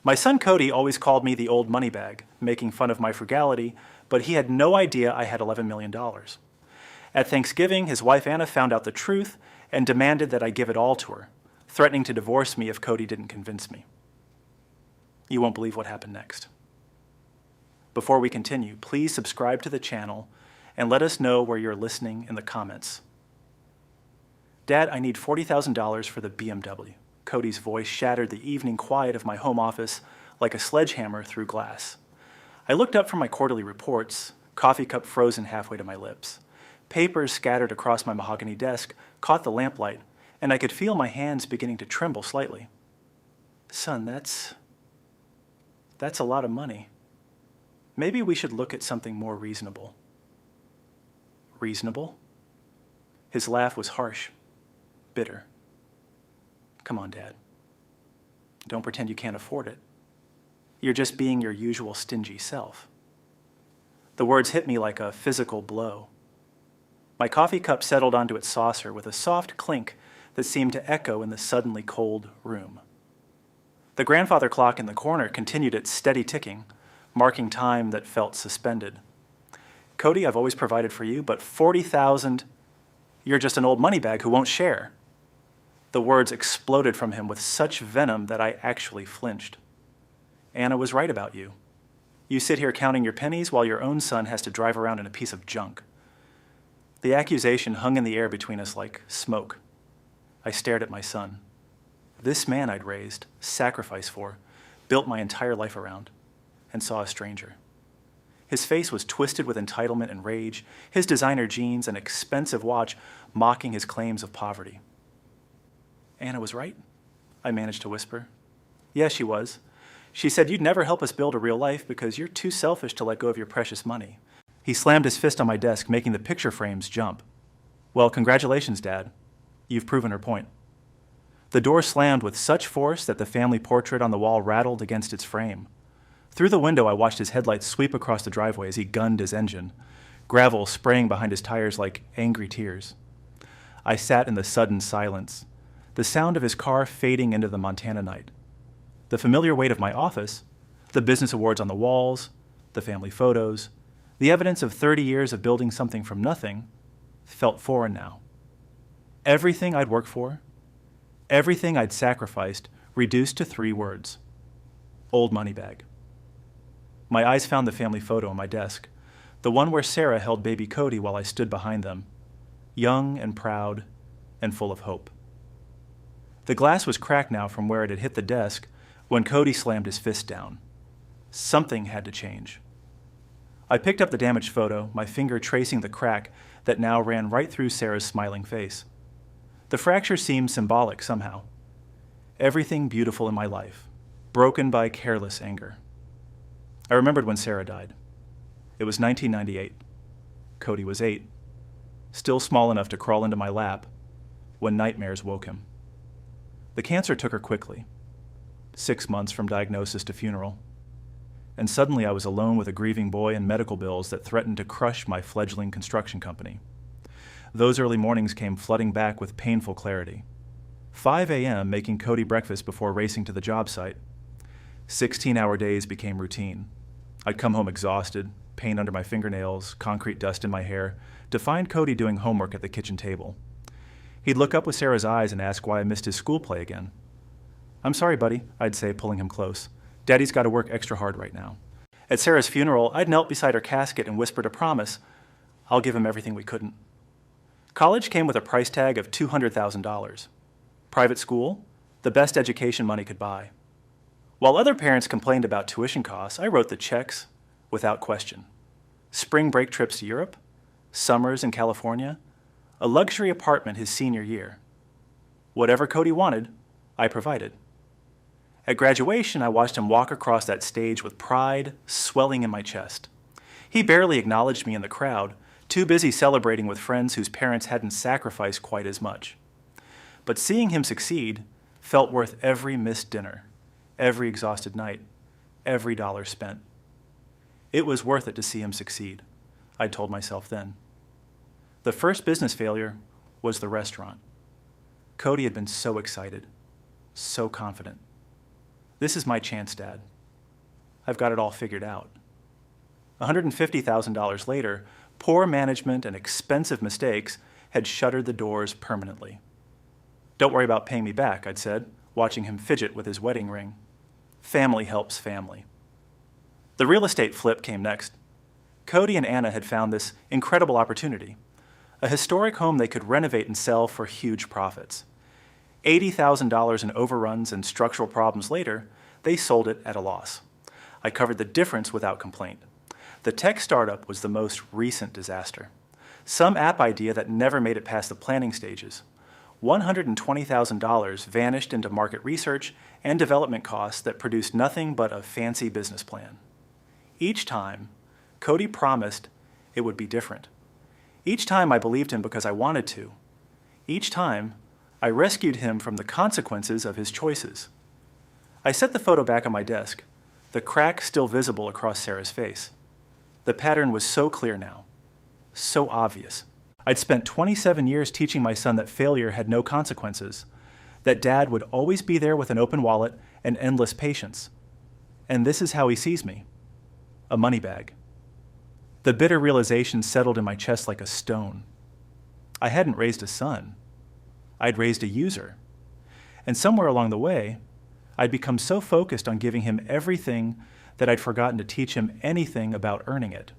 My son Cody always called me the old money bag, making fun of my frugality, but he had no idea I had $11 million. At Thanksgiving, his wife Anna found out the truth and demanded that I give it all to her, threatening to divorce me if Cody didn't convince me. You won't believe what happened next. Before we continue, please subscribe to the channel and let us know where you're listening in the comments. Dad, I need $40,000 for the BMW. Cody's voice shattered the evening quiet of my home office like a sledgehammer through glass. I looked up from my quarterly reports, coffee cup frozen halfway to my lips. Papers scattered across my mahogany desk caught the lamplight, and I could feel my hands beginning to tremble slightly. Son, that's a lot of money. Maybe we should look at something more reasonable. Reasonable? His laugh was harsh, bitter. Come on, Dad. Don't pretend you can't afford it. You're just being your usual stingy self. The words hit me like a physical blow. My coffee cup settled onto its saucer with a soft clink that seemed to echo in the suddenly cold room. The grandfather clock in the corner continued its steady ticking, marking time that felt suspended. Cody, I've always provided for you, but $40,000, you're just an old money bag who won't share. The words exploded from him with such venom that I actually flinched. Anna was right about you. You sit here counting your pennies while your own son has to drive around in a piece of junk. The accusation hung in the air between us like smoke. I stared at my son. This man I'd raised, sacrificed for, built my entire life around, and saw a stranger. His face was twisted with entitlement and rage, his designer jeans and expensive watch mocking his claims of poverty. Anna was right, I managed to whisper. Yes, she was. She said you'd never help us build a real life because you're too selfish to let go of your precious money. He slammed his fist on my desk, making the picture frames jump. Well, congratulations, Dad. You've proven her point. The door slammed with such force that the family portrait on the wall rattled against its frame. Through the window, I watched his headlights sweep across the driveway as he gunned his engine, gravel spraying behind his tires like angry tears. I sat in the sudden silence, the sound of his car fading into the Montana night. The familiar weight of my office, the business awards on the walls, the family photos, the evidence of 30 years of building something from nothing, felt foreign now. Everything I'd worked for, everything I'd sacrificed, reduced to 3 words: old money bag. My eyes found the family photo on my desk, the one where Sarah held baby Cody while I stood behind them, young and proud and full of hope. The glass was cracked now from where it had hit the desk when Cody slammed his fist down. Something had to change. I picked up the damaged photo, my finger tracing the crack that now ran right through Sarah's smiling face. The fracture seemed symbolic somehow. Everything beautiful in my life, broken by careless anger. I remembered when Sarah died. It was 1998. Cody was 8, still small enough to crawl into my lap when nightmares woke him. The cancer took her quickly, 6 months from diagnosis to funeral. And suddenly I was alone with a grieving boy and medical bills that threatened to crush my fledgling construction company. Those early mornings came flooding back with painful clarity. 5 a.m. making Cody breakfast before racing to the job site. 16-hour days became routine. I'd come home exhausted, pain under my fingernails, concrete dust in my hair, to find Cody doing homework at the kitchen table. He'd look up with Sarah's eyes and ask why I missed his school play again. "I'm sorry, buddy," I'd say, pulling him close. "Daddy's got to work extra hard right now." At Sarah's funeral, I'd knelt beside her casket and whispered a promise. I'll give him everything we couldn't. College came with a price tag of $200,000. Private school, the best education money could buy. While other parents complained about tuition costs, I wrote the checks without question. Spring break trips to Europe, summers in California, a luxury apartment his senior year. Whatever Cody wanted, I provided. At graduation, I watched him walk across that stage with pride swelling in my chest. He barely acknowledged me in the crowd, too busy celebrating with friends whose parents hadn't sacrificed quite as much. But seeing him succeed felt worth every missed dinner, every exhausted night, every dollar spent. It was worth it to see him succeed, I told myself then. The first business failure was the restaurant. Cody had been so excited, so confident. This is my chance, Dad. I've got it all figured out. $150,000 later, poor management and expensive mistakes had shuttered the doors permanently. Don't worry about paying me back, I'd said, watching him fidget with his wedding ring. Family helps family. The real estate flip came next. Cody and Anna had found this incredible opportunity, a historic home they could renovate and sell for huge profits. $80,000 in overruns and structural problems later, they sold it at a loss. I covered the difference without complaint. The tech startup was the most recent disaster. Some app idea that never made it past the planning stages. $120,000 vanished into market research and development costs that produced nothing but a fancy business plan. Each time, Cody promised it would be different. Each time I believed him because I wanted to. Each time, I rescued him from the consequences of his choices. I set the photo back on my desk, the crack still visible across Sarah's face. The pattern was so clear now, so obvious. I'd spent 27 years teaching my son that failure had no consequences, that Dad would always be there with an open wallet and endless patience. And this is how he sees me, a money bag. The bitter realization settled in my chest like a stone. I hadn't raised a son. I'd raised a user. And somewhere along the way, I'd become so focused on giving him everything that I'd forgotten to teach him anything about earning it.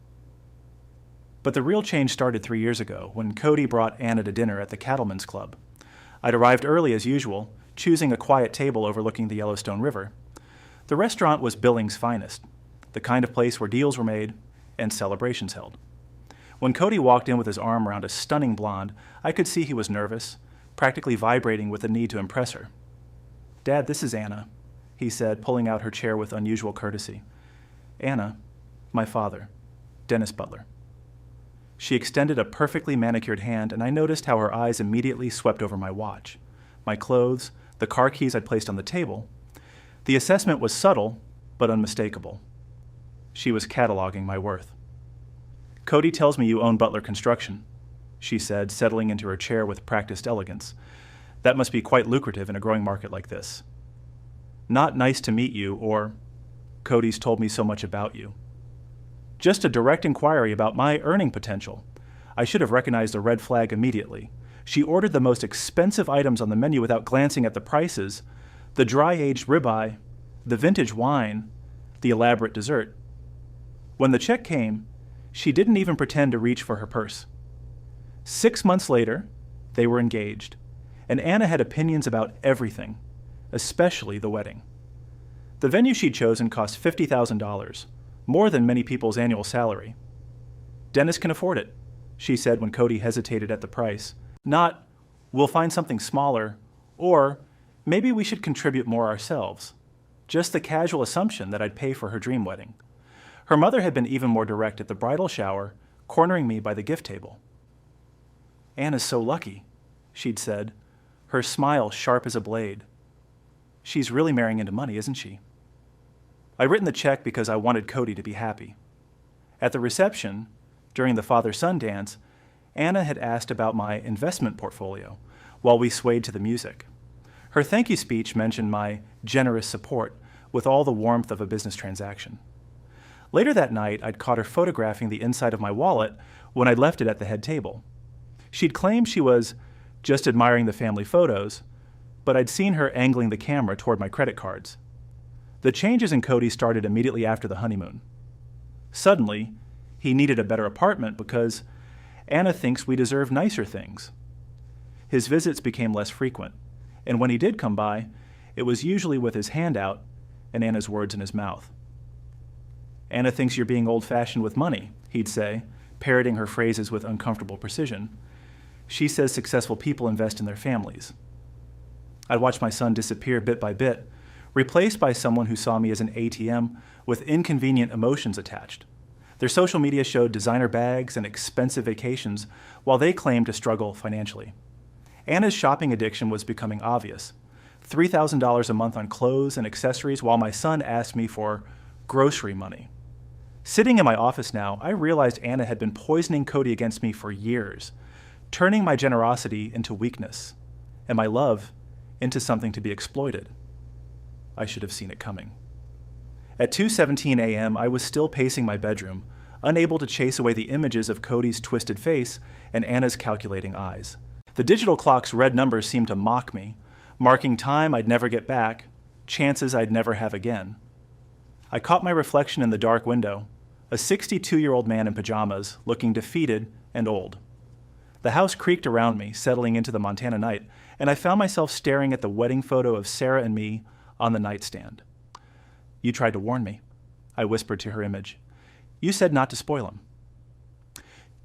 But the real change started 3 years ago when Cody brought Anna to dinner at the Cattlemen's Club. I'd arrived early as usual, choosing a quiet table overlooking the Yellowstone River. The restaurant was Billings' finest, the kind of place where deals were made and celebrations held. When Cody walked in with his arm around a stunning blonde, I could see he was nervous, practically vibrating with the need to impress her. "Dad, this is Anna," he said, pulling out her chair with unusual courtesy. "Anna, my father, Dennis Butler." She extended a perfectly manicured hand, and I noticed how her eyes immediately swept over my watch, my clothes, the car keys I'd placed on the table. The assessment was subtle, but unmistakable. She was cataloging my worth. "Cody tells me you own Butler Construction," she said, settling into her chair with practiced elegance. "That must be quite lucrative in a growing market like this." "Not nice to meet you," or "Cody's told me so much about you." Just a direct inquiry about my earning potential. I should have recognized a red flag immediately. She ordered the most expensive items on the menu without glancing at the prices: the dry-aged ribeye, the vintage wine, the elaborate dessert. When the check came, she didn't even pretend to reach for her purse. 6 months later, they were engaged, and Anna had opinions about everything, especially the wedding. The venue she'd chosen cost $50,000, more than many people's annual salary. "Dennis can afford it," she said when Cody hesitated at the price. Not, "We'll find something smaller," or "Maybe we should contribute more ourselves." Just the casual assumption that I'd pay for her dream wedding. Her mother had been even more direct at the bridal shower, cornering me by the gift table. "Anna's so lucky," she'd said, her smile sharp as a blade. "She's really marrying into money, isn't she?" I'd written the check because I wanted Cody to be happy. At the reception, during the father-son dance, Anna had asked about my investment portfolio while we swayed to the music. Her thank you speech mentioned my generous support with all the warmth of a business transaction. Later that night, I'd caught her photographing the inside of my wallet when I'd left it at the head table. She'd claimed she was just admiring the family photos, but I'd seen her angling the camera toward my credit cards. The changes in Cody started immediately after the honeymoon. Suddenly, he needed a better apartment because Anna thinks we deserve nicer things. His visits became less frequent, and when he did come by, it was usually with his hand out and Anna's words in his mouth. "Anna thinks you're being old-fashioned with money," he'd say, parroting her phrases with uncomfortable precision. "She says successful people invest in their families." I'd watch my son disappear bit by bit, replaced by someone who saw me as an ATM with inconvenient emotions attached. Their social media showed designer bags and expensive vacations while they claimed to struggle financially. Anna's shopping addiction was becoming obvious. $3,000 a month on clothes and accessories while my son asked me for grocery money. Sitting in my office now, I realized Anna had been poisoning Cody against me for years, turning my generosity into weakness and my love into something to be exploited. I should have seen it coming. At 2:17 a.m., I was still pacing my bedroom, unable to chase away the images of Cody's twisted face and Anna's calculating eyes. The digital clock's red numbers seemed to mock me, marking time I'd never get back, chances I'd never have again. I caught my reflection in the dark window, a 62-year-old man in pajamas, looking defeated and old. The house creaked around me, settling into the Montana night, and I found myself staring at the wedding photo of Sarah and me on the nightstand. "You tried to warn me," I whispered to her image. "You said not to spoil him."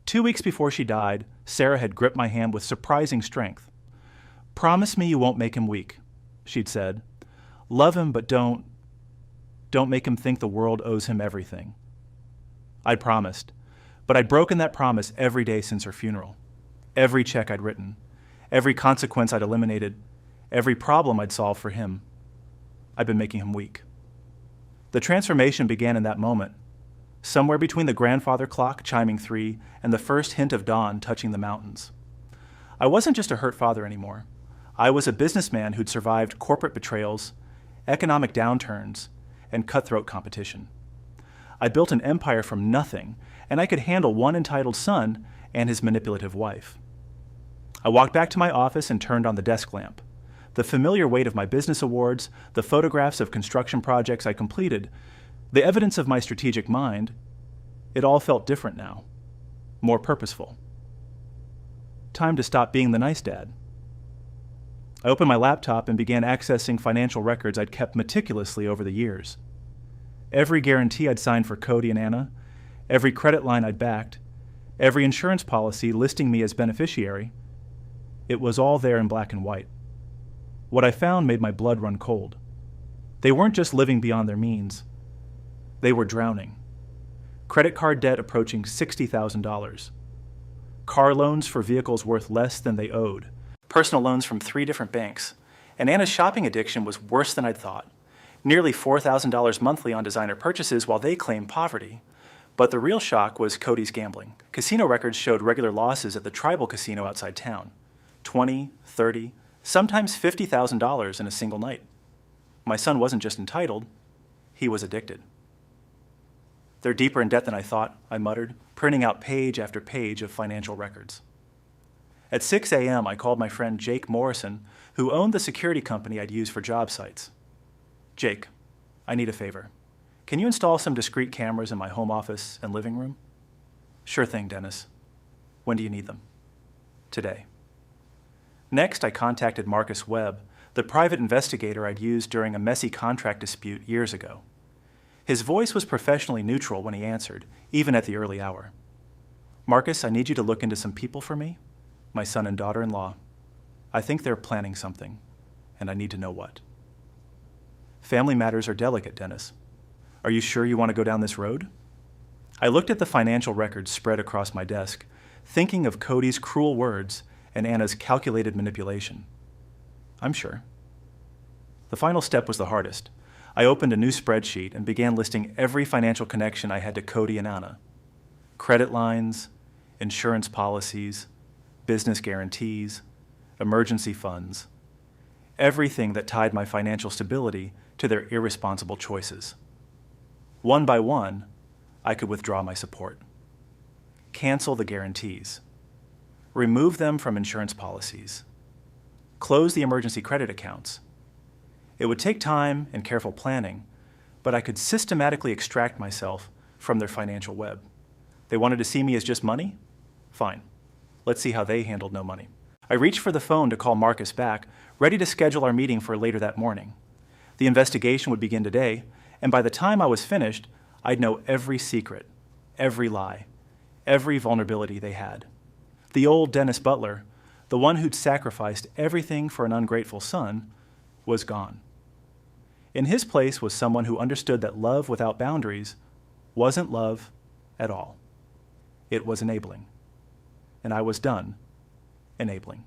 2 weeks before she died, Sarah had gripped my hand with surprising strength. "Promise me you won't make him weak," she'd said. "Love him, but don't make him think the world owes him everything." I'd promised, but I'd broken that promise every day since her funeral. Every check I'd written, every consequence I'd eliminated, every problem I'd solved for him. I'd been making him weak. The transformation began in that moment, somewhere between the grandfather clock chiming 3 and the first hint of dawn touching the mountains. I wasn't just a hurt father anymore. I was a businessman who'd survived corporate betrayals, economic downturns, and cutthroat competition. I built an empire from nothing, and I could handle one entitled son and his manipulative wife. I walked back to my office and turned on the desk lamp. The familiar weight of my business awards, the photographs of construction projects I completed, the evidence of my strategic mind, it all felt different now, more purposeful. Time to stop being the nice dad. I opened my laptop and began accessing financial records I'd kept meticulously over the years. Every guarantee I'd signed for Cody and Anna, every credit line I'd backed, every insurance policy listing me as beneficiary, it was all there in black and white. What I found made my blood run cold. They weren't just living beyond their means. They were drowning. Credit card debt approaching $60,000. Car loans for vehicles worth less than they owed. Personal loans from 3 different banks. And Anna's shopping addiction was worse than I'd thought. Nearly $4,000 monthly on designer purchases while they claimed poverty. But the real shock was Cody's gambling. Casino records showed regular losses at the tribal casino outside town. $20, $30, sometimes $50,000 in a single night. My son wasn't just entitled, he was addicted. "They're deeper in debt than I thought," I muttered, printing out page after page of financial records. At 6 a.m., I called my friend Jake Morrison, who owned the security company I'd used for job sites. "Jake, I need a favor. Can you install some discrete cameras in my home office and living room?" "Sure thing, Dennis. When do you need them?" "Today." Next, I contacted Marcus Webb, the private investigator I'd used during a messy contract dispute years ago. His voice was professionally neutral when he answered, even at the early hour. "Marcus, I need you to look into some people for me, my son and daughter-in-law. I think they're planning something, and I need to know what." "Family matters are delicate, Dennis. Are you sure you want to go down this road?" I looked at the financial records spread across my desk, thinking of Cody's cruel words and Anna's calculated manipulation. "I'm sure." The final step was the hardest. I opened a new spreadsheet and began listing every financial connection I had to Cody and Anna. Credit lines, insurance policies, business guarantees, emergency funds, everything that tied my financial stability to their irresponsible choices. One by one, I could withdraw my support. Cancel the guarantees. Remove them from insurance policies. Close the emergency credit accounts. It would take time and careful planning, but I could systematically extract myself from their financial web. They wanted to see me as just money? Fine. Let's see how they handled no money. I reached for the phone to call Marcus back, ready to schedule our meeting for later that morning. The investigation would begin today, and by the time I was finished, I'd know every secret, every lie, every vulnerability they had. The old Dennis Butler, the one who'd sacrificed everything for an ungrateful son, was gone. In his place was someone who understood that love without boundaries wasn't love at all. It was enabling. And I was done enabling.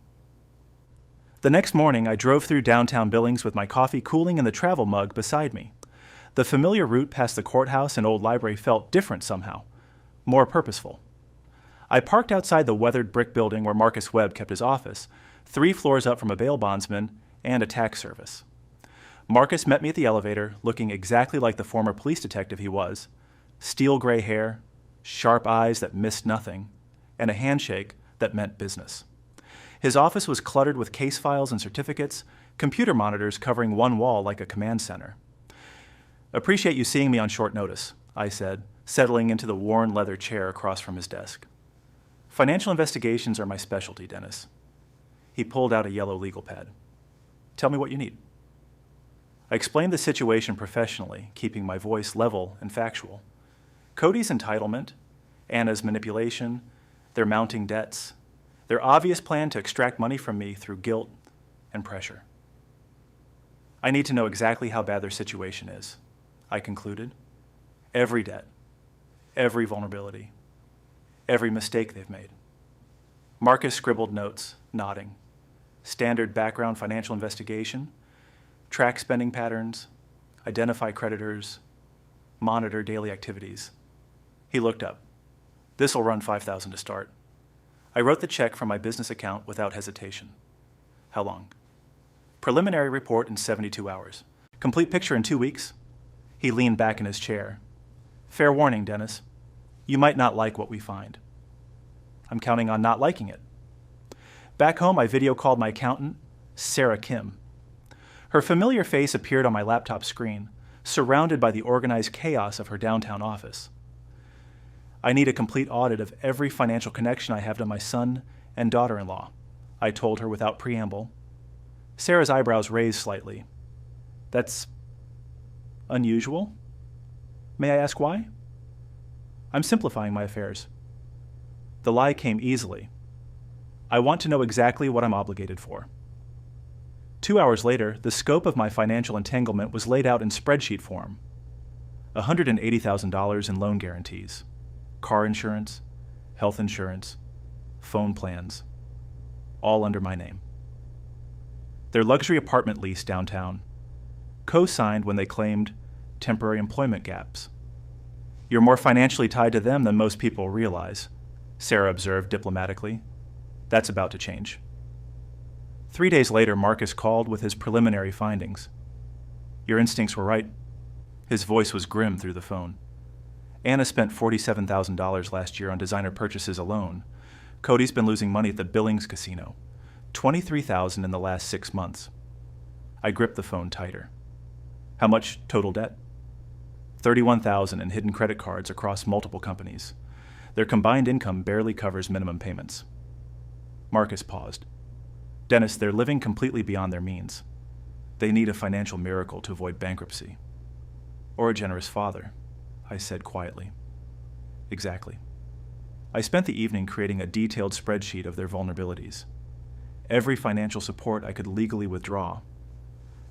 The next morning, I drove through downtown Billings with my coffee cooling in the travel mug beside me. The familiar route past the courthouse and old library felt different somehow, more purposeful. I parked outside the weathered brick building where Marcus Webb kept his office, 3 floors up from a bail bondsman and a tax service. Marcus met me at the elevator, looking exactly like the former police detective he was. Steel gray hair, sharp eyes that missed nothing, and a handshake that meant business. His office was cluttered with case files and certificates, computer monitors covering one wall like a command center. "Appreciate you seeing me on short notice," I said, settling into the worn leather chair across from his desk. "Financial investigations are my specialty, Dennis." He pulled out a yellow legal pad. "Tell me what you need." I explained the situation professionally, keeping my voice level and factual. Cody's entitlement, Anna's manipulation, their mounting debts, their obvious plan to extract money from me through guilt and pressure. "I need to know exactly how bad their situation is," I concluded. "Every debt, every vulnerability, every mistake they've made." Marcus scribbled notes, nodding. Standard background financial investigation, track spending patterns, identify creditors, monitor daily activities. He looked up. "This'll run $5,000 to start." I wrote the check from my business account without hesitation. "How long?" "Preliminary report in 72 hours. Complete picture in 2 weeks." He leaned back in his chair. "Fair warning, Dennis. You might not like what we find." "I'm counting on not liking it." Back home, I video called my accountant, Sarah Kim. Her familiar face appeared on my laptop screen, surrounded by the organized chaos of her downtown office. "I need a complete audit of every financial connection I have to my son and daughter-in-law," I told her without preamble. Sarah's eyebrows raised slightly. "That's unusual? May I ask why?" "I'm simplifying my affairs." The lie came easily. "I want to know exactly what I'm obligated for." 2 hours later, the scope of my financial entanglement was laid out in spreadsheet form. $180,000 in loan guarantees, car insurance, health insurance, phone plans, all under my name. Their luxury apartment lease downtown, co-signed when they claimed temporary employment gaps. "You're more financially tied to them than most people realize," Sarah observed diplomatically. "That's about to change." 3 days later, Marcus called with his preliminary findings. "Your instincts were right." His voice was grim through the phone. "Anna spent $47,000 last year on designer purchases alone. Cody's been losing money at the Billings casino. $23,000 in the last 6 months." I gripped the phone tighter. "How much total debt?" $31,000 in hidden credit cards across multiple companies. Their combined income barely covers minimum payments. Marcus paused. "Dennis, they're living completely beyond their means. They need a financial miracle to avoid bankruptcy." "Or a generous father," I said quietly. "Exactly." I spent the evening creating a detailed spreadsheet of their vulnerabilities. Every financial support I could legally withdraw.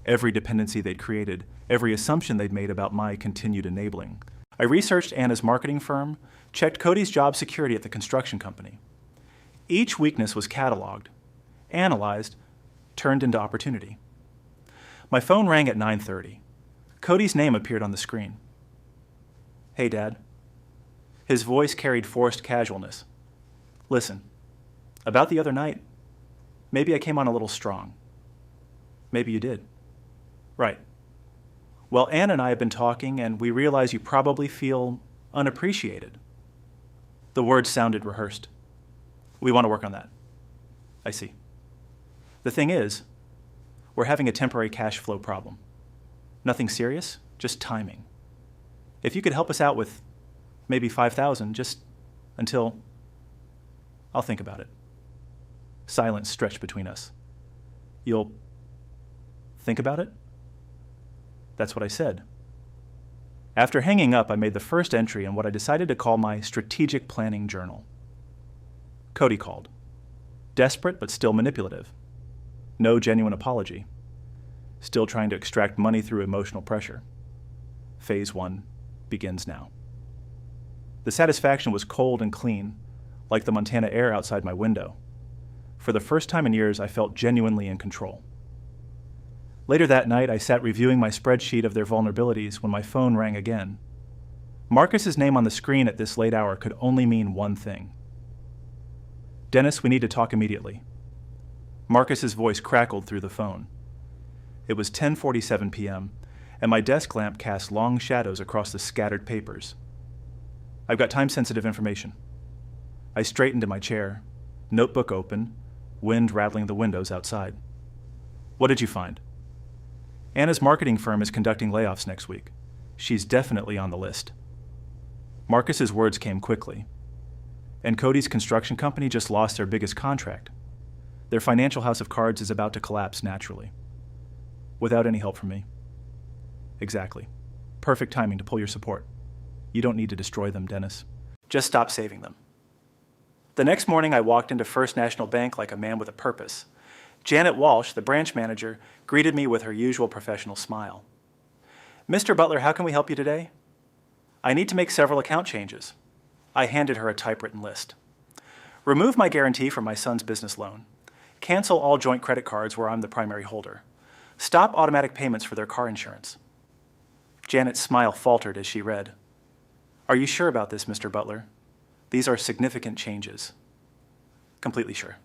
Every dependency they'd created, every assumption they'd made about my continued enabling. I researched Anna's marketing firm, checked Cody's job security at the construction company. Each weakness was cataloged, analyzed, turned into opportunity. My phone rang at 9:30. Cody's name appeared on the screen. "Hey, Dad." His voice carried forced casualness. "Listen, about the other night, maybe I came on a little strong." "Maybe you did." "Right. Well, Anna and I have been talking, and we realize you probably feel unappreciated." The words sounded rehearsed. "We want to work on that." "I see. The thing is, we're having a temporary cash flow problem. Nothing serious, just timing. If you could help us out with maybe $5,000, just until..." "I'll think about it." Silence stretched between us. "You'll think about it?" That's what I said. After hanging up, I made the first entry in what I decided to call my strategic planning journal. Cody called. Desperate but still manipulative. No genuine apology. Still trying to extract money through emotional pressure. Phase 1 begins now. The satisfaction was cold and clean, like the Montana air outside my window. For the first time in years, I felt genuinely in control. Later that night, I sat reviewing my spreadsheet of their vulnerabilities when my phone rang again. Marcus's name on the screen at this late hour could only mean one thing. "Dennis, we need to talk immediately." Marcus's voice crackled through the phone. It was 10:47 p.m., and my desk lamp cast long shadows across the scattered papers. I've got time-sensitive information. I straightened in my chair, notebook open, wind rattling the windows outside. What did you find? Anna's marketing firm is conducting layoffs next week. She's definitely on the list. Marcus's words came quickly. And Cody's construction company just lost their biggest contract. Their financial house of cards is about to collapse naturally. Without any help from me. Exactly. Perfect timing to pull your support. You don't need to destroy them, Dennis. Just stop saving them. The next morning, I walked into First National Bank like a man with a purpose. Janet Walsh, the branch manager, greeted me with her usual professional smile. Mr. Butler, how can we help you today? I need to make several account changes. I handed her a typewritten list. Remove my guarantee from my son's business loan. Cancel all joint credit cards where I'm the primary holder. Stop automatic payments for their car insurance. Janet's smile faltered as she read. Are you sure about this, Mr. Butler? These are significant changes. Completely sure.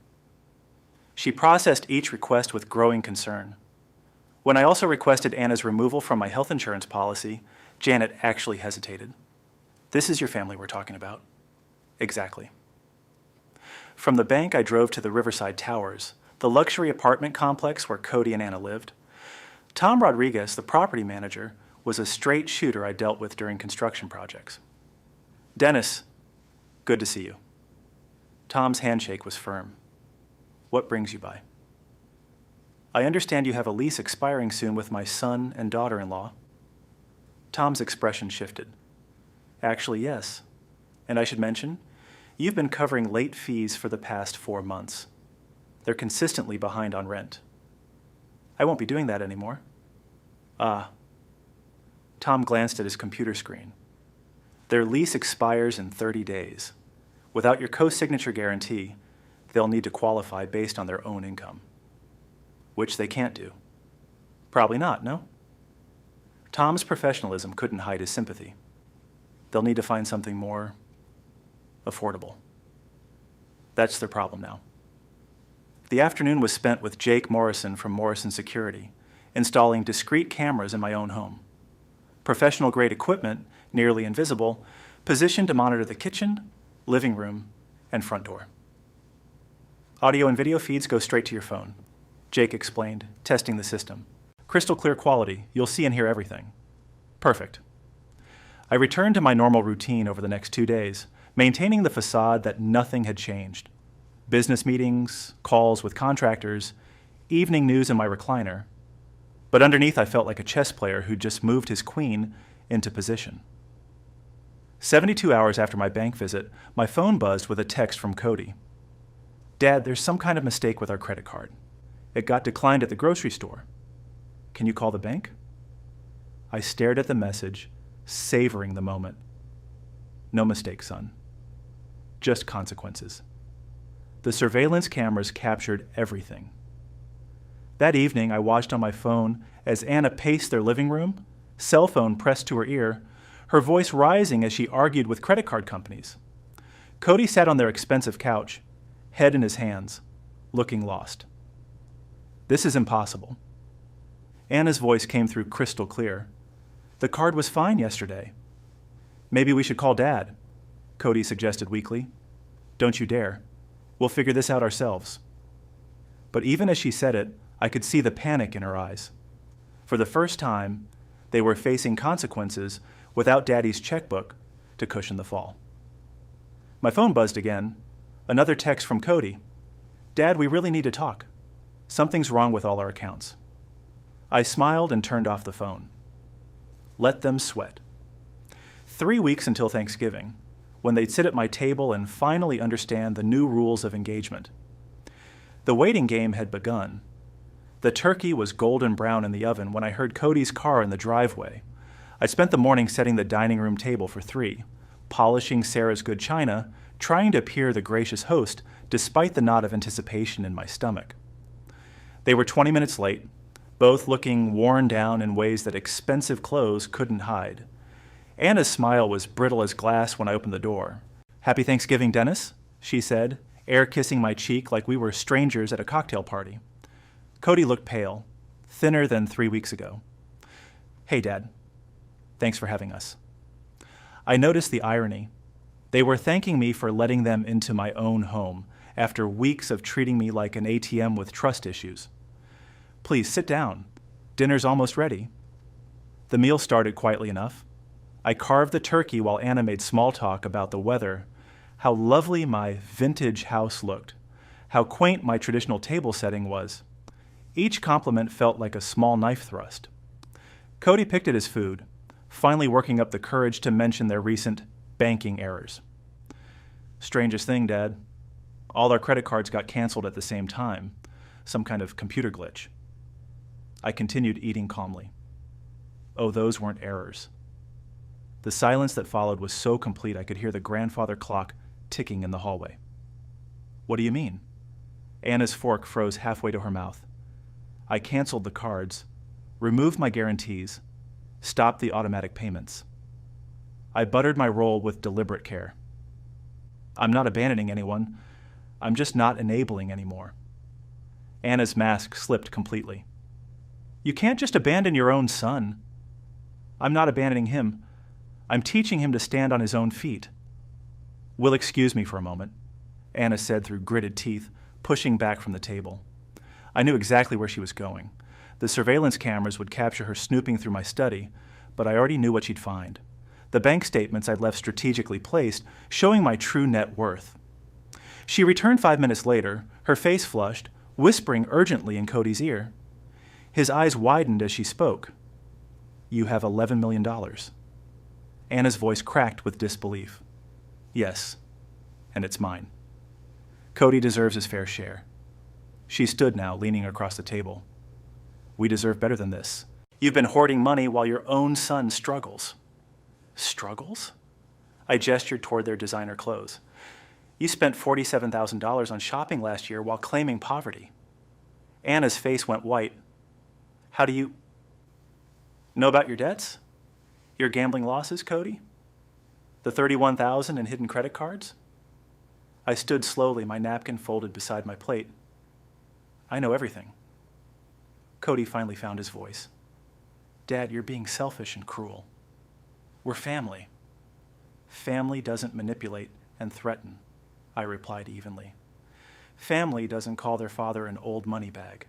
She processed each request with growing concern. When I also requested Anna's removal from my health insurance policy, Janet actually hesitated. This is your family we're talking about. Exactly. From the bank, I drove to the Riverside Towers, the luxury apartment complex where Cody and Anna lived. Tom Rodriguez, the property manager, was a straight shooter I dealt with during construction projects. Dennis, good to see you. Tom's handshake was firm. What brings you by? I understand you have a lease expiring soon with my son and daughter-in-law. Tom's expression shifted. Actually, yes. And I should mention, you've been covering late fees for the past 4 months. They're consistently behind on rent. I won't be doing that anymore. Ah. Tom glanced at his computer screen. Their lease expires in 30 days. Without your co-signature guarantee, they'll need to qualify based on their own income. Which they can't do. Probably not, no? Tom's professionalism couldn't hide his sympathy. They'll need to find something more affordable. That's their problem now. The afternoon was spent with Jake Morrison from Morrison Security, installing discrete cameras in my own home. Professional-grade equipment, nearly invisible, positioned to monitor the kitchen, living room, and front door. Audio and video feeds go straight to your phone, Jake explained, testing the system. Crystal clear quality, you'll see and hear everything. Perfect. I returned to my normal routine over the next 2 days, maintaining the facade that nothing had changed. Business meetings, calls with contractors, evening news in my recliner. But underneath I felt like a chess player who'd just moved his queen into position. 72 hours after my bank visit, my phone buzzed with a text from Cody. Dad, there's some kind of mistake with our credit card. It got declined at the grocery store. Can you call the bank? I stared at the message, savoring the moment. No mistake, son. Just consequences. The surveillance cameras captured everything. That evening, I watched on my phone as Anna paced their living room, cell phone pressed to her ear, her voice rising as she argued with credit card companies. Cody sat on their expensive couch, head in his hands, looking lost. This is impossible. Anna's voice came through crystal clear. The card was fine yesterday. Maybe we should call Dad, Cody suggested weakly. Don't you dare. We'll figure this out ourselves. But even as she said it, I could see the panic in her eyes. For the first time, they were facing consequences without Daddy's checkbook to cushion the fall. My phone buzzed again. Another text from Cody. Dad, we really need to talk. Something's wrong with all our accounts. I smiled and turned off the phone. Let them sweat. 3 weeks until Thanksgiving, when they'd sit at my table and finally understand the new rules of engagement. The waiting game had begun. The turkey was golden brown in the oven when I heard Cody's car in the driveway. I spent the morning setting the dining room table for 3, polishing Sarah's good china, trying to appear the gracious host despite the knot of anticipation in my stomach. They were 20 minutes late, both looking worn down in ways that expensive clothes couldn't hide. Anna's smile was brittle as glass when I opened the door. Happy Thanksgiving, Dennis, she said, air kissing my cheek like we were strangers at a cocktail party. Cody looked pale, thinner than 3 weeks ago. Hey, Dad. Thanks for having us. I noticed the irony. They were thanking me for letting them into my own home after weeks of treating me like an ATM with trust issues. Please sit down. Dinner's almost ready. The meal started quietly enough. I carved the turkey while Anna made small talk about the weather, how lovely my vintage house looked, how quaint my traditional table setting was. Each compliment felt like a small knife thrust. Cody picked at his food, finally working up the courage to mention their recent banking errors. Strangest thing, Dad. All our credit cards got canceled at the same time, some kind of computer glitch. I continued eating calmly. Oh, those weren't errors. The silence that followed was so complete I could hear the grandfather clock ticking in the hallway. What do you mean? Anna's fork froze halfway to her mouth. I canceled the cards, removed my guarantees, stopped the automatic payments. I buttered my roll with deliberate care. I'm not abandoning anyone. I'm just not enabling anymore. Anna's mask slipped completely. You can't just abandon your own son. I'm not abandoning him. I'm teaching him to stand on his own feet. Will excuse me for a moment, Anna said through gritted teeth, pushing back from the table. I knew exactly where she was going. The surveillance cameras would capture her snooping through my study, but I already knew what she'd find. The bank statements I'd left strategically placed, showing my true net worth. She returned 5 minutes later, her face flushed, whispering urgently in Cody's ear. His eyes widened as she spoke. You have $11 million. Anna's voice cracked with disbelief. Yes, and it's mine. Cody deserves his fair share. She stood now, leaning across the table. We deserve better than this. You've been hoarding money while your own son struggles. Struggles? I gestured toward their designer clothes. You spent $47,000 on shopping last year while claiming poverty. Anna's face went white. How do you know about your debts? Your gambling losses, Cody? The $31,000 in hidden credit cards? I stood slowly, my napkin folded beside my plate. I know everything. Cody finally found his voice. Dad, you're being selfish and cruel. We're family. Family doesn't manipulate and threaten, I replied evenly. Family doesn't call their father an old money bag.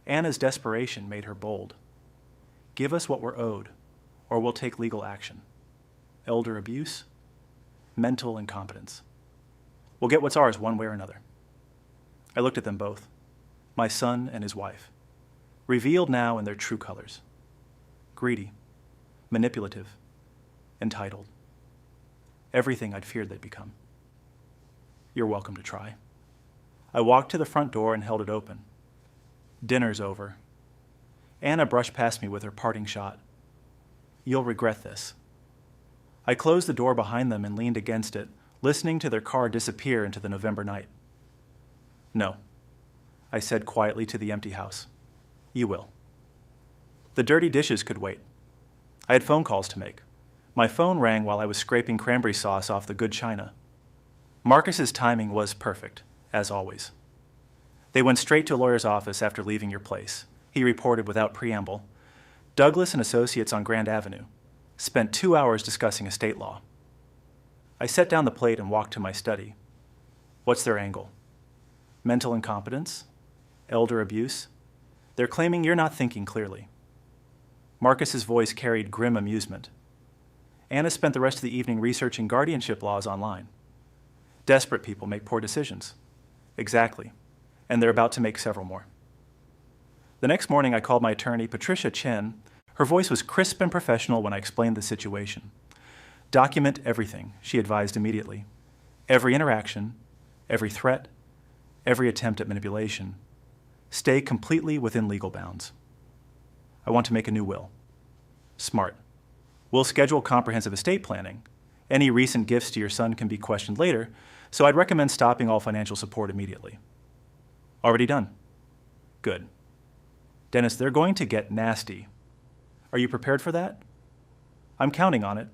Anna's desperation made her bold. Give us what we're owed, or we'll take legal action. Elder abuse, mental incompetence. We'll get what's ours one way or another. I looked at them both, my son and his wife, revealed now in their true colors. Greedy, manipulative, entitled. Everything I'd feared they'd become. You're welcome to try. I walked to the front door and held it open. Dinner's over. Anna brushed past me with her parting shot. You'll regret this. I closed the door behind them and leaned against it, listening to their car disappear into the November night. No, I said quietly to the empty house. You will. The dirty dishes could wait. I had phone calls to make. My phone rang while I was scraping cranberry sauce off the good china. Marcus's timing was perfect, as always. They went straight to a lawyer's office after leaving your place. He reported without preamble. Douglas and Associates on Grand Avenue. Spent 2 hours discussing estate law. I set down the plate and walked to my study. What's their angle? Mental incompetence? Elder abuse? They're claiming you're not thinking clearly. Marcus's voice carried grim amusement. Anna spent the rest of the evening researching guardianship laws online. Desperate people make poor decisions. Exactly. And they're about to make several more. The next morning, I called my attorney, Patricia Chen. Her voice was crisp and professional when I explained the situation. Document everything, she advised immediately. Every interaction, every threat, every attempt at manipulation. Stay completely within legal bounds. I want to make a new will. Smart. We'll schedule comprehensive estate planning. Any recent gifts to your son can be questioned later, so I'd recommend stopping all financial support immediately. Already done. Good. Dennis, they're going to get nasty. Are you prepared for that? I'm counting on it.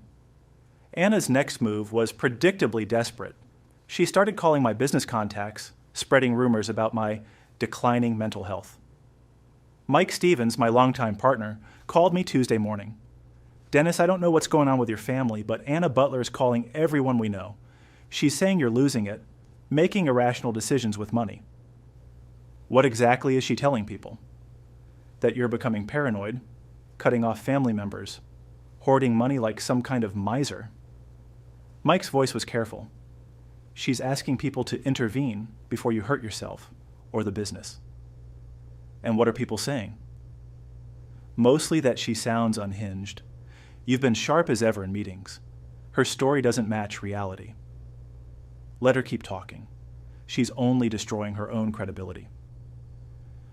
Anna's next move was predictably desperate. She started calling my business contacts, spreading rumors about my declining mental health. Mike Stevens, my longtime partner, called me Tuesday morning. Dennis, I don't know what's going on with your family, but Anna Butler is calling everyone we know. She's saying you're losing it, making irrational decisions with money. What exactly is she telling people? That you're becoming paranoid, cutting off family members, hoarding money like some kind of miser. Mike's voice was careful. She's asking people to intervene before you hurt yourself or the business. And what are people saying? Mostly that she sounds unhinged. You've been sharp as ever in meetings. Her story doesn't match reality. Let her keep talking. She's only destroying her own credibility.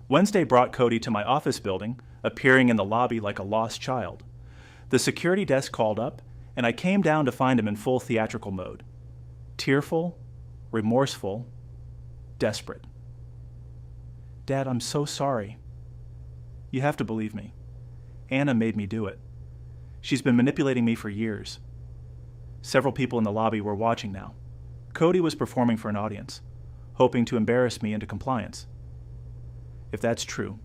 Wednesday brought Cody to my office building, appearing in the lobby like a lost child. The security desk called up, and I came down to find him in full theatrical mode. Tearful, remorseful, desperate. Dad, I'm so sorry. You have to believe me. Anna made me do it. She's been manipulating me for years. Several people in the lobby were watching now. Cody was performing for an audience, hoping to embarrass me into compliance. If that's true,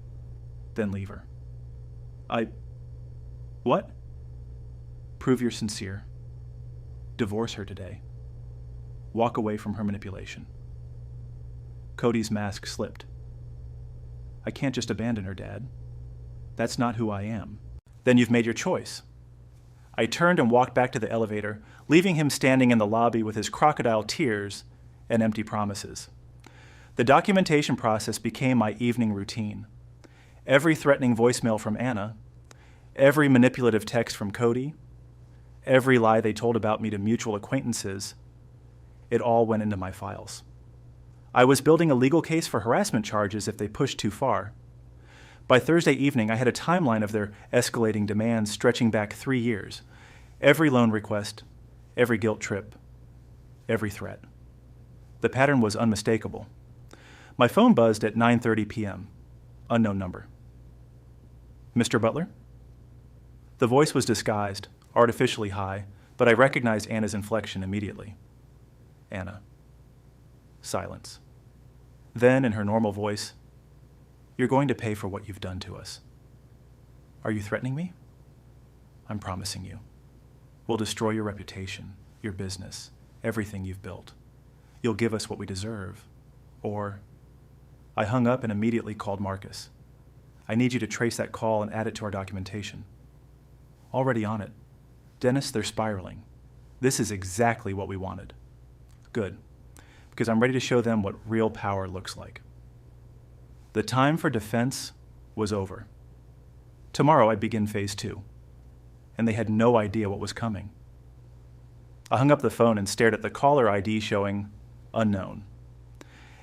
then leave her. What? Prove you're sincere. Divorce her today. Walk away from her manipulation. Cody's mask slipped. I can't just abandon her, Dad. That's not who I am. Then you've made your choice. I turned and walked back to the elevator, leaving him standing in the lobby with his crocodile tears and empty promises. The documentation process became my evening routine. Every threatening voicemail from Anna, every manipulative text from Cody, every lie they told about me to mutual acquaintances, it all went into my files. I was building a legal case for harassment charges if they pushed too far. By Thursday evening, I had a timeline of their escalating demands stretching back 3 years. Every loan request, every guilt trip, every threat. The pattern was unmistakable. My phone buzzed at 9:30 p.m. Unknown number. Mr. Butler? The voice was disguised, artificially high, but I recognized Anna's inflection immediately. Anna. Silence. Then, in her normal voice, "You're going to pay for what you've done to us." Are you threatening me? I'm promising you. We'll destroy your reputation, your business, everything you've built. You'll give us what we deserve. Or, I hung up and immediately called Marcus. I need you to trace that call and add it to our documentation. Already on it. Dennis, they're spiraling. This is exactly what we wanted. Good, because I'm ready to show them what real power looks like. The time for defense was over. Tomorrow I begin phase 2, and they had no idea what was coming. I hung up the phone and stared at the caller ID showing unknown.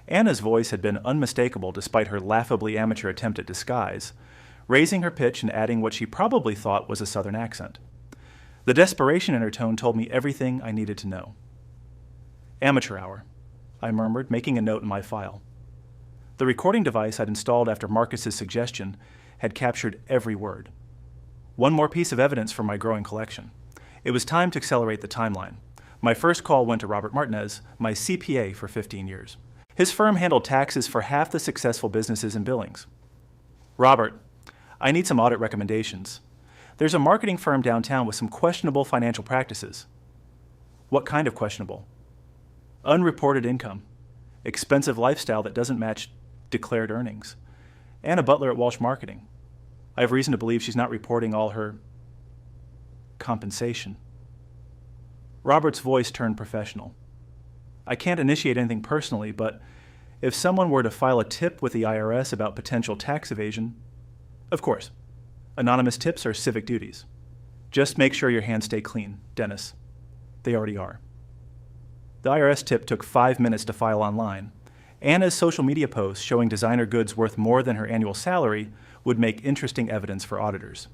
Anna's voice had been unmistakable despite her laughably amateur attempt at disguise, raising her pitch and adding what she probably thought was a southern accent. The desperation in her tone told me everything I needed to know. Amateur hour, I murmured, making a note in my file. The recording device I'd installed after Marcus's suggestion had captured every word. One more piece of evidence for my growing collection. It was time to accelerate the timeline. My first call went to Robert Martinez, my CPA for 15 years. His firm handled taxes for half the successful businesses in Billings. Robert, I need some audit recommendations. There's a marketing firm downtown with some questionable financial practices. What kind of questionable? Unreported income, expensive lifestyle that doesn't match declared earnings. Anna Butler at Walsh Marketing. I have reason to believe she's not reporting all her compensation. Robert's voice turned professional. I can't initiate anything personally, but if someone were to file a tip with the IRS about potential tax evasion, of course, anonymous tips are civic duties. Just make sure your hands stay clean, Dennis. They already are. The IRS tip took 5 minutes to file online. Anna's social media posts showing designer goods worth more than her annual salary would make interesting evidence for auditors.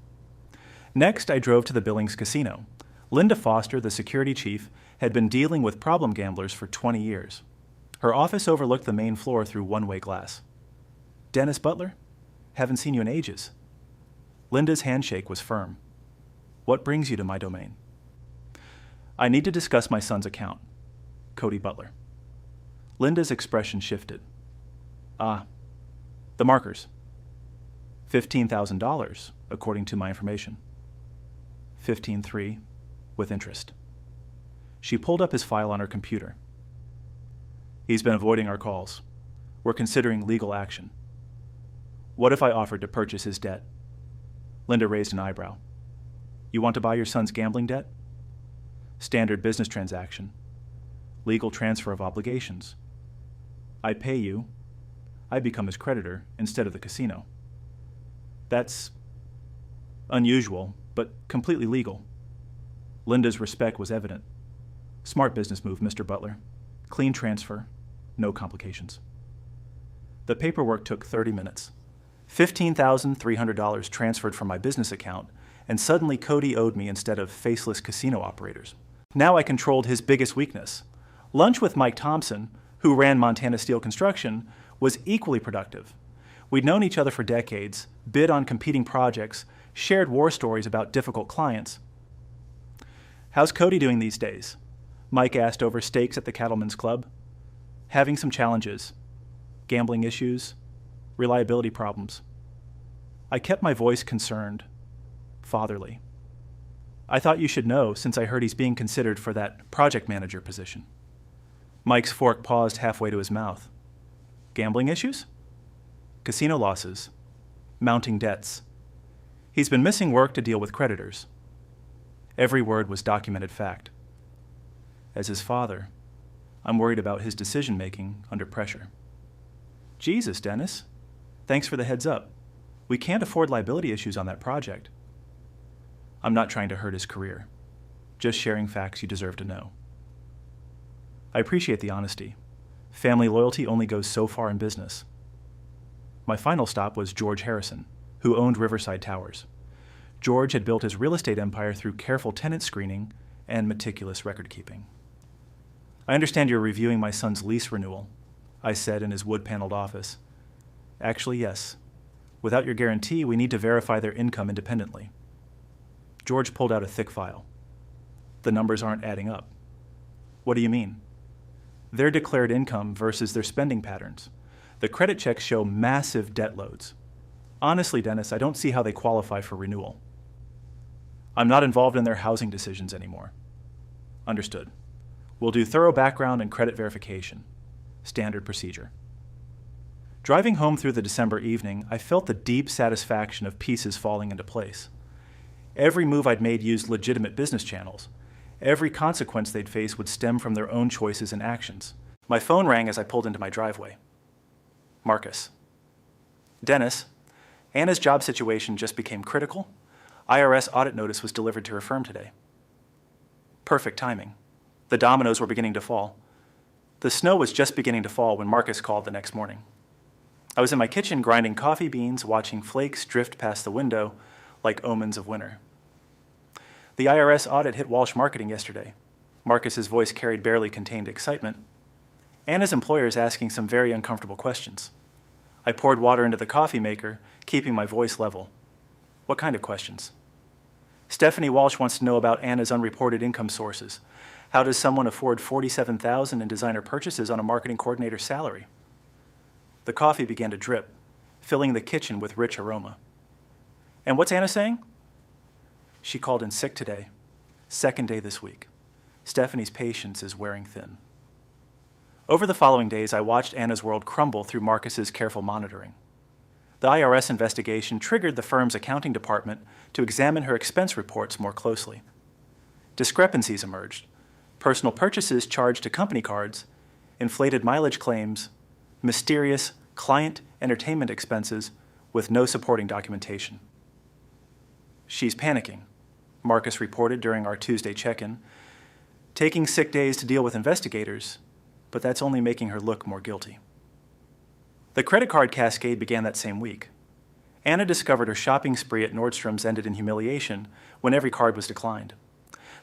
Next, I drove to the Billings Casino. Linda Foster, the security chief, had been dealing with problem gamblers for 20 years. Her office overlooked the main floor through one-way glass. Dennis Butler? Haven't seen you in ages. Linda's handshake was firm. What brings you to my domain? I need to discuss my son's account. Cody Butler. Linda's expression shifted. The markers. $15,000, according to my information. 15.3, with interest. She pulled up his file on her computer. He's been avoiding our calls. We're considering legal action. What if I offered to purchase his debt? Linda raised an eyebrow. You want to buy your son's gambling debt? Standard business transaction. Legal transfer of obligations. I pay you. I become his creditor instead of the casino. That's unusual, but completely legal. Linda's respect was evident. Smart business move, Mr. Butler. Clean transfer, no complications. The paperwork took 30 minutes. $15,300 transferred from my business account, and suddenly Cody owed me instead of faceless casino operators. Now I controlled his biggest weakness. Lunch with Mike Thompson, who ran Montana Steel Construction, was equally productive. We'd known each other for decades, bid on competing projects, shared war stories about difficult clients. How's Cody doing these days? Mike asked over steaks at the Cattlemen's Club. Having some challenges. Gambling issues, reliability problems. I kept my voice concerned, fatherly. I thought you should know since I heard he's being considered for that project manager position. Mike's fork paused halfway to his mouth. Gambling issues? Casino losses. Mounting debts. He's been missing work to deal with creditors. Every word was documented fact. As his father, I'm worried about his decision-making under pressure. Jesus, Dennis. Thanks for the heads up. We can't afford liability issues on that project. I'm not trying to hurt his career. Just sharing facts you deserve to know. I appreciate the honesty. Family loyalty only goes so far in business. My final stop was George Harrison, who owned Riverside Towers. George had built his real estate empire through careful tenant screening and meticulous record-keeping. I understand you're reviewing my son's lease renewal, I said in his wood-paneled office. Actually, yes. Without your guarantee, we need to verify their income independently. George pulled out a thick file. The numbers aren't adding up. What do you mean? Their declared income versus their spending patterns. The credit checks show massive debt loads. Honestly, Dennis, I don't see how they qualify for renewal. I'm not involved in their housing decisions anymore. Understood. We'll do thorough background and credit verification. Standard procedure. Driving home through the December evening, I felt the deep satisfaction of pieces falling into place. Every move I'd made used legitimate business channels. Every consequence they'd face would stem from their own choices and actions. My phone rang as I pulled into my driveway. Marcus. Dennis, Anna's job situation just became critical. IRS audit notice was delivered to her firm today. Perfect timing. The dominoes were beginning to fall. The snow was just beginning to fall when Marcus called the next morning. I was in my kitchen grinding coffee beans, watching flakes drift past the window like omens of winter. The IRS audit hit Walsh Marketing yesterday. Marcus's voice carried barely contained excitement. Anna's employer is asking some very uncomfortable questions. I poured water into the coffee maker, keeping my voice level. What kind of questions? Stephanie Walsh wants to know about Anna's unreported income sources. How does someone afford $47,000 in designer purchases on a marketing coordinator's salary? The coffee began to drip, filling the kitchen with rich aroma. And what's Anna saying? She called in sick today, second day this week. Stephanie's patience is wearing thin. Over the following days, I watched Anna's world crumble through Marcus's careful monitoring. The IRS investigation triggered the firm's accounting department to examine her expense reports more closely. Discrepancies emerged. Personal purchases charged to company cards, inflated mileage claims, mysterious client entertainment expenses with no supporting documentation. She's panicking, Marcus reported during our Tuesday check-in, taking sick days to deal with investigators, but that's only making her look more guilty. The credit card cascade began that same week. Anna discovered her shopping spree at Nordstrom's ended in humiliation when every card was declined.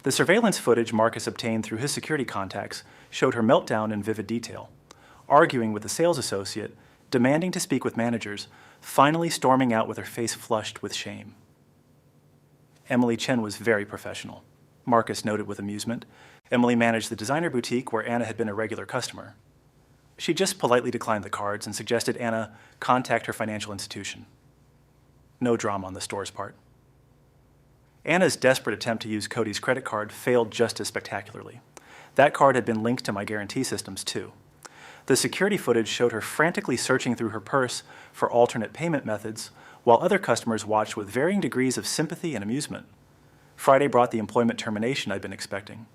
The surveillance footage Marcus obtained through his security contacts showed her meltdown in vivid detail, arguing with a sales associate, demanding to speak with managers, finally storming out with her face flushed with shame. Emily Chen was very professional, Marcus noted with amusement. Emily managed the designer boutique where Anna had been a regular customer. She just politely declined the cards and suggested Anna contact her financial institution. No drama on the store's part. Anna's desperate attempt to use Cody's credit card failed just as spectacularly. That card had been linked to my guarantee systems too. The security footage showed her frantically searching through her purse for alternate payment methods, while other customers watched with varying degrees of sympathy and amusement. Friday brought the employment termination I'd been expecting.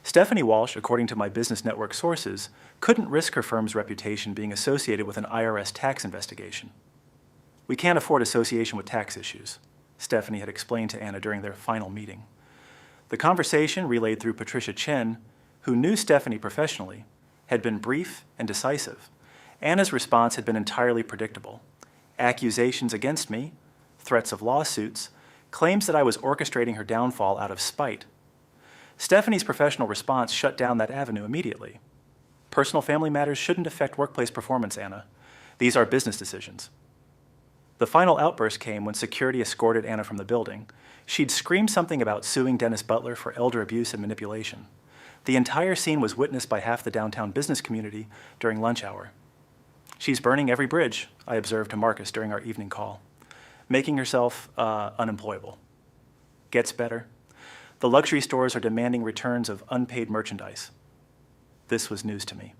Stephanie Walsh, according to my business network sources, couldn't risk her firm's reputation being associated with an IRS tax investigation. We can't afford association with tax issues, Stephanie had explained to Anna during their final meeting. The conversation, relayed through Patricia Chen, who knew Stephanie professionally, had been brief and decisive. Anna's response had been entirely predictable. Accusations against me, threats of lawsuits, claims that I was orchestrating her downfall out of spite. Stephanie's professional response shut down that avenue immediately. Personal family matters shouldn't affect workplace performance, Anna. These are business decisions. The final outburst came when security escorted Anna from the building. She'd screamed something about suing Dennis Butler for elder abuse and manipulation. The entire scene was witnessed by half the downtown business community during lunch hour. She's burning every bridge, I observed to Marcus during our evening call, making herself unemployable. Gets better. The luxury stores are demanding returns of unpaid merchandise. This was news to me.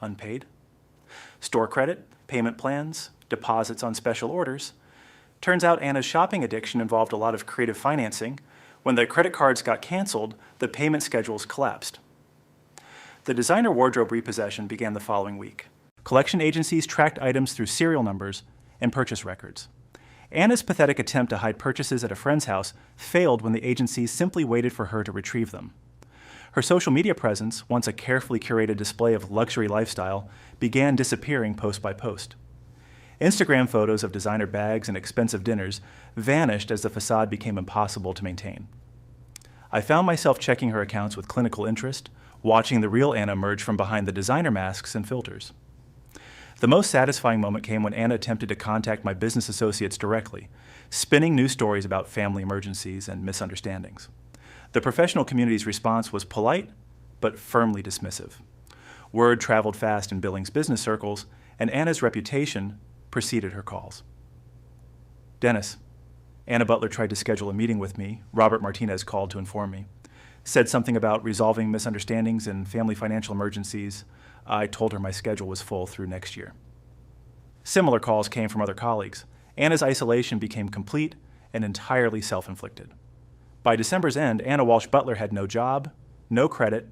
Unpaid? Store credit, payment plans, deposits on special orders. Turns out Anna's shopping addiction involved a lot of creative financing. When the credit cards got canceled, the payment schedules collapsed. The designer wardrobe repossession began the following week. Collection agencies tracked items through serial numbers and purchase records. Anna's pathetic attempt to hide purchases at a friend's house failed when the agencies simply waited for her to retrieve them. Her social media presence, once a carefully curated display of luxury lifestyle, began disappearing post by post. Instagram photos of designer bags and expensive dinners vanished as the facade became impossible to maintain. I found myself checking her accounts with clinical interest, watching the real Anna emerge from behind the designer masks and filters. The most satisfying moment came when Anna attempted to contact my business associates directly, spinning news stories about family emergencies and misunderstandings. The professional community's response was polite, but firmly dismissive. Word traveled fast in Billings business circles, and Anna's reputation preceded her calls. Dennis, Anna Butler tried to schedule a meeting with me. Robert Martinez called to inform me. Said something about resolving misunderstandings and family financial emergencies. I told her my schedule was full through next year. Similar calls came from other colleagues. Anna's isolation became complete and entirely self-inflicted. By December's end, Anna Walsh Butler had no job, no credit,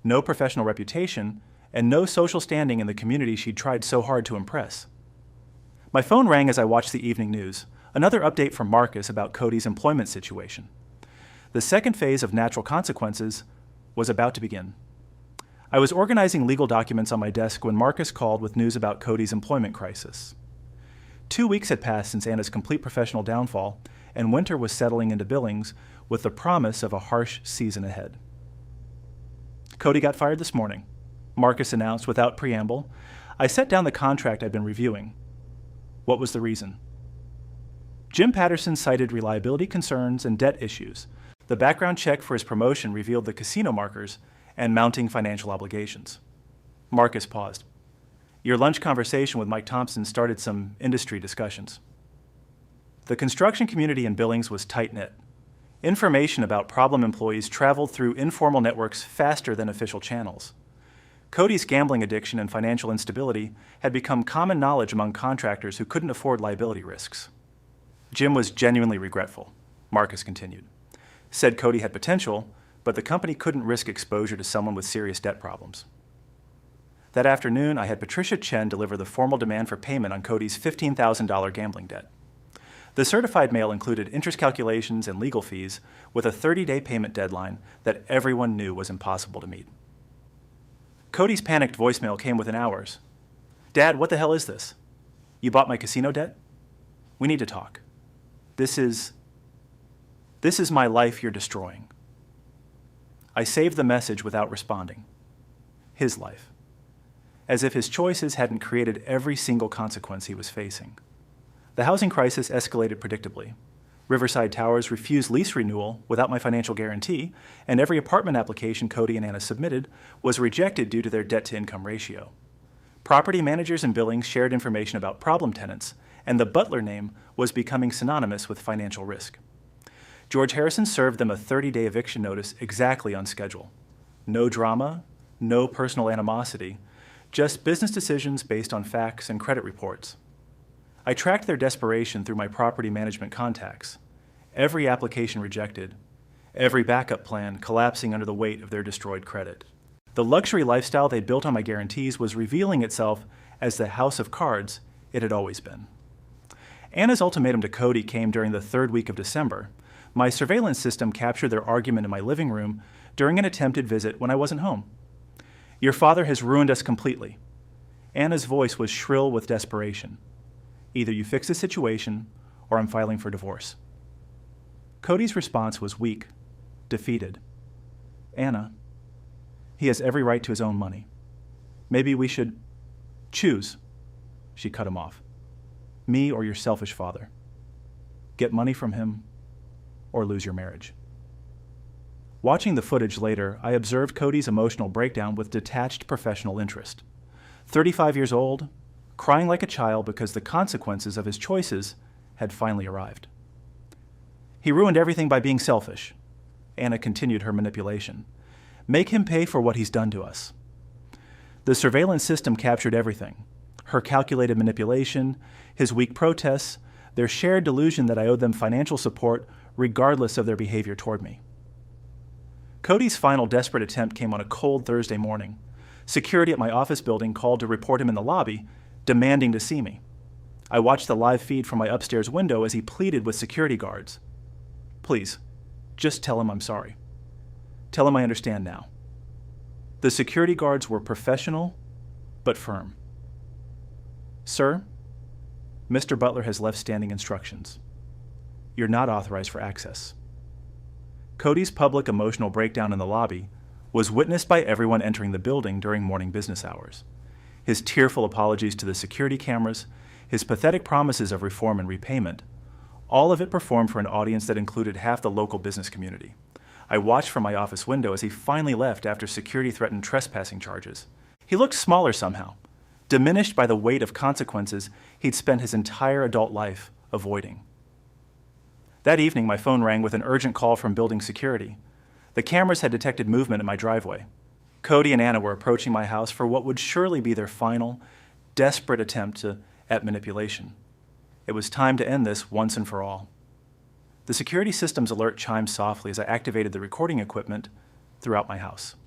no professional reputation, and no social standing in the community she'd tried so hard to impress. My phone rang as I watched the evening news, another update from Marcus about Cody's employment situation. The second phase of natural consequences was about to begin. I was organizing legal documents on my desk when Marcus called with news about Cody's employment crisis. 2 weeks had passed since Anna's complete professional downfall, and winter was settling into Billings with the promise of a harsh season ahead. Cody got fired this morning, Marcus announced without preamble. I set down the contract I'd been reviewing. What was the reason? Jim Patterson cited reliability concerns and debt issues. The background check for his promotion revealed the casino markers and mounting financial obligations. Marcus paused. Your lunch conversation with Mike Thompson started some industry discussions. The construction community in Billings was tight-knit. Information about problem employees traveled through informal networks faster than official channels. Cody's gambling addiction and financial instability had become common knowledge among contractors who couldn't afford liability risks. Jim was genuinely regretful, Marcus continued. Said Cody had potential, but the company couldn't risk exposure to someone with serious debt problems. That afternoon, I had Patricia Chen deliver the formal demand for payment on Cody's $15,000 gambling debt. The certified mail included interest calculations and legal fees with a 30-day payment deadline that everyone knew was impossible to meet. Cody's panicked voicemail came within hours. Dad, what the hell is this? You bought my casino debt? We need to talk. This is my life you're destroying. I saved the message without responding. His life. As if his choices hadn't created every single consequence he was facing. The housing crisis escalated predictably. Riverside Towers refused lease renewal without my financial guarantee, and every apartment application Cody and Anna submitted was rejected due to their debt-to-income ratio. Property managers in Billings shared information about problem tenants, and the Butler name was becoming synonymous with financial risk. George Harrison served them a 30-day eviction notice exactly on schedule. No drama, no personal animosity, just business decisions based on facts and credit reports. I tracked their desperation through my property management contacts. Every application rejected, every backup plan collapsing under the weight of their destroyed credit. The luxury lifestyle they built on my guarantees was revealing itself as the house of cards it had always been. Anna's ultimatum to Cody came during the third week of December. My surveillance system captured their argument in my living room during an attempted visit when I wasn't home. "Your father has ruined us completely." Anna's voice was shrill with desperation. "Either you fix the situation, or I'm filing for divorce." Cody's response was weak, defeated. "Anna, he has every right to his own money. Maybe we should choose." She cut him off. "Me or your selfish father. Get money from him, or lose your marriage." Watching the footage later, I observed Cody's emotional breakdown with detached professional interest. 35 years old, crying like a child because the consequences of his choices had finally arrived. "He ruined everything by being selfish." Anna continued her manipulation. "Make him pay for what he's done to us." The surveillance system captured everything. Her calculated manipulation, his weak protests, their shared delusion that I owed them financial support regardless of their behavior toward me. Cody's final desperate attempt came on a cold Thursday morning. Security at my office building called to report him in the lobby, demanding to see me. I watched the live feed from my upstairs window as he pleaded with security guards. "Please, just tell him I'm sorry. Tell him I understand now." The security guards were professional, but firm. "Sir, Mr. Butler has left standing instructions. You're not authorized for access." Cody's public emotional breakdown in the lobby was witnessed by everyone entering the building during morning business hours. His tearful apologies to the security cameras, his pathetic promises of reform and repayment, all of it performed for an audience that included half the local business community. I watched from my office window as he finally left after security threatened trespassing charges. He looked smaller somehow, diminished by the weight of consequences he'd spent his entire adult life avoiding. That evening, my phone rang with an urgent call from building security. The cameras had detected movement in my driveway. Cody and Anna were approaching my house for what would surely be their final, desperate attempt at manipulation. It was time to end this once and for all. The security system's alert chimed softly as I activated the recording equipment throughout my house.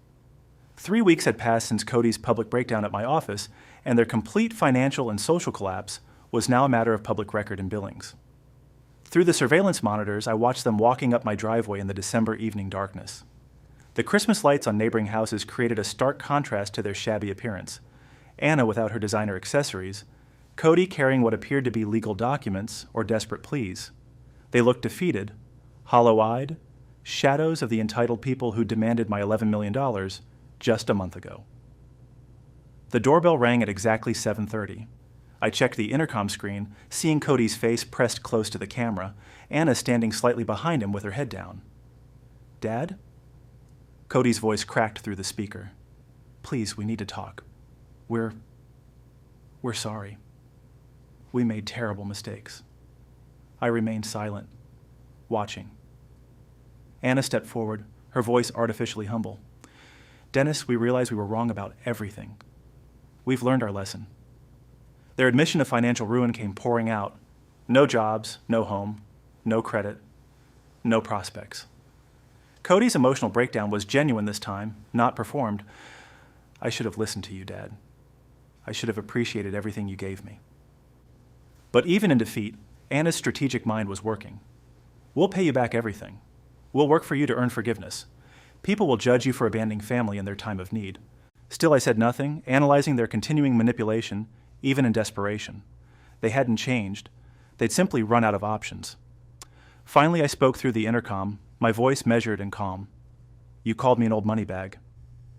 3 weeks had passed since Cody's public breakdown at my office, and their complete financial and social collapse was now a matter of public record in Billings. Through the surveillance monitors, I watched them walking up my driveway in the December evening darkness. The Christmas lights on neighboring houses created a stark contrast to their shabby appearance. Anna without her designer accessories, Cody carrying what appeared to be legal documents or desperate pleas. They looked defeated, hollow-eyed, shadows of the entitled people who demanded my $11 million just a month ago. The doorbell rang at exactly 7:30. I checked the intercom screen, seeing Cody's face pressed close to the camera, Anna standing slightly behind him with her head down. "Dad?" Cody's voice cracked through the speaker. "Please, we need to talk. We're sorry. We made terrible mistakes." I remained silent, watching. Anna stepped forward, her voice artificially humble. "Dennis, we realize we were wrong about everything. We've learned our lesson." Their admission of financial ruin came pouring out. No jobs, no home, no credit, no prospects. Cody's emotional breakdown was genuine this time, not performed. "I should have listened to you, Dad. I should have appreciated everything you gave me." But even in defeat, Anna's strategic mind was working. "We'll pay you back everything. We'll work for you to earn forgiveness. People will judge you for abandoning family in their time of need." Still, I said nothing, analyzing their continuing manipulation, even in desperation. They hadn't changed. They'd simply run out of options. Finally, I spoke through the intercom, my voice measured and calm. "You called me an old money bag.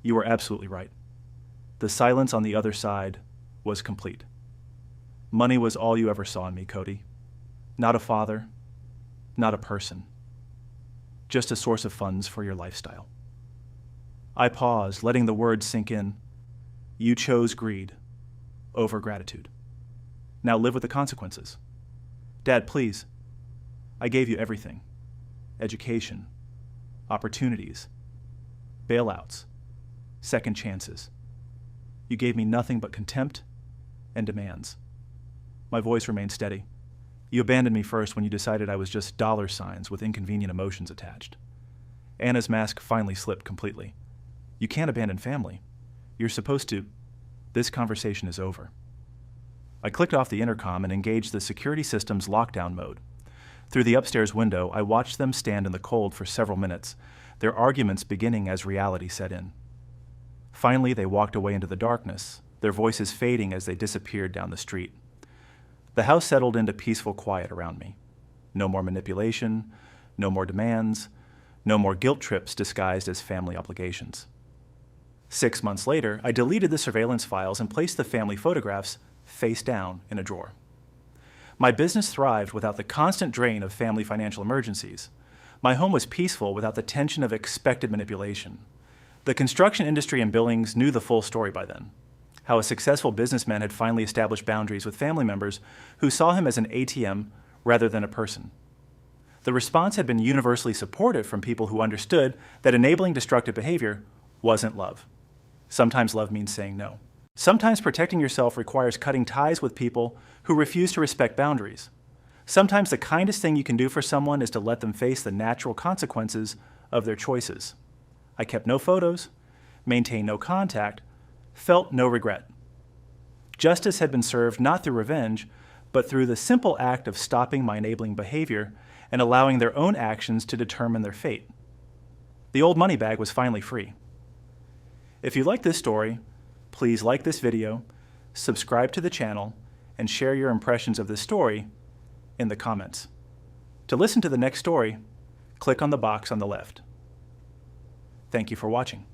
You were absolutely right." The silence on the other side was complete. "Money was all you ever saw in me, Cody. Not a father, not a person. Just a source of funds for your lifestyle." I paused, letting the words sink in. "You chose greed over gratitude. Now live with the consequences." Dad, please. I gave you everything. Education, opportunities, bailouts, second chances. You gave me nothing but contempt and demands. My voice remained steady. You abandoned me first when you decided I was just dollar signs with inconvenient emotions attached. Anna's mask finally slipped completely. You can't abandon family. You're supposed to. This conversation is over. I clicked off the intercom and engaged the security system's lockdown mode. Through the upstairs window, I watched them stand in the cold for several minutes, their arguments beginning as reality set in. Finally, they walked away into the darkness, their voices fading as they disappeared down the street. The house settled into peaceful quiet around me. No more manipulation, no more demands, no more guilt trips disguised as family obligations. 6 months later, I deleted the surveillance files and placed the family photographs face down in a drawer. My business thrived without the constant drain of family financial emergencies. My home was peaceful without the tension of expected manipulation. The construction industry in Billings knew the full story by then. How a successful businessman had finally established boundaries with family members who saw him as an ATM rather than a person. The response had been universally supportive from people who understood that enabling destructive behavior wasn't love. Sometimes love means saying no. Sometimes protecting yourself requires cutting ties with people who refuse to respect boundaries. Sometimes the kindest thing you can do for someone is to let them face the natural consequences of their choices. I kept no photos, maintained no contact, felt no regret. Justice had been served not through revenge, but through the simple act of stopping my enabling behavior and allowing their own actions to determine their fate. The old money bag was finally free. If you like this story, please like this video, subscribe to the channel, and share your impressions of this story in the comments. To listen to the next story, click on the box on the left. Thank you for watching.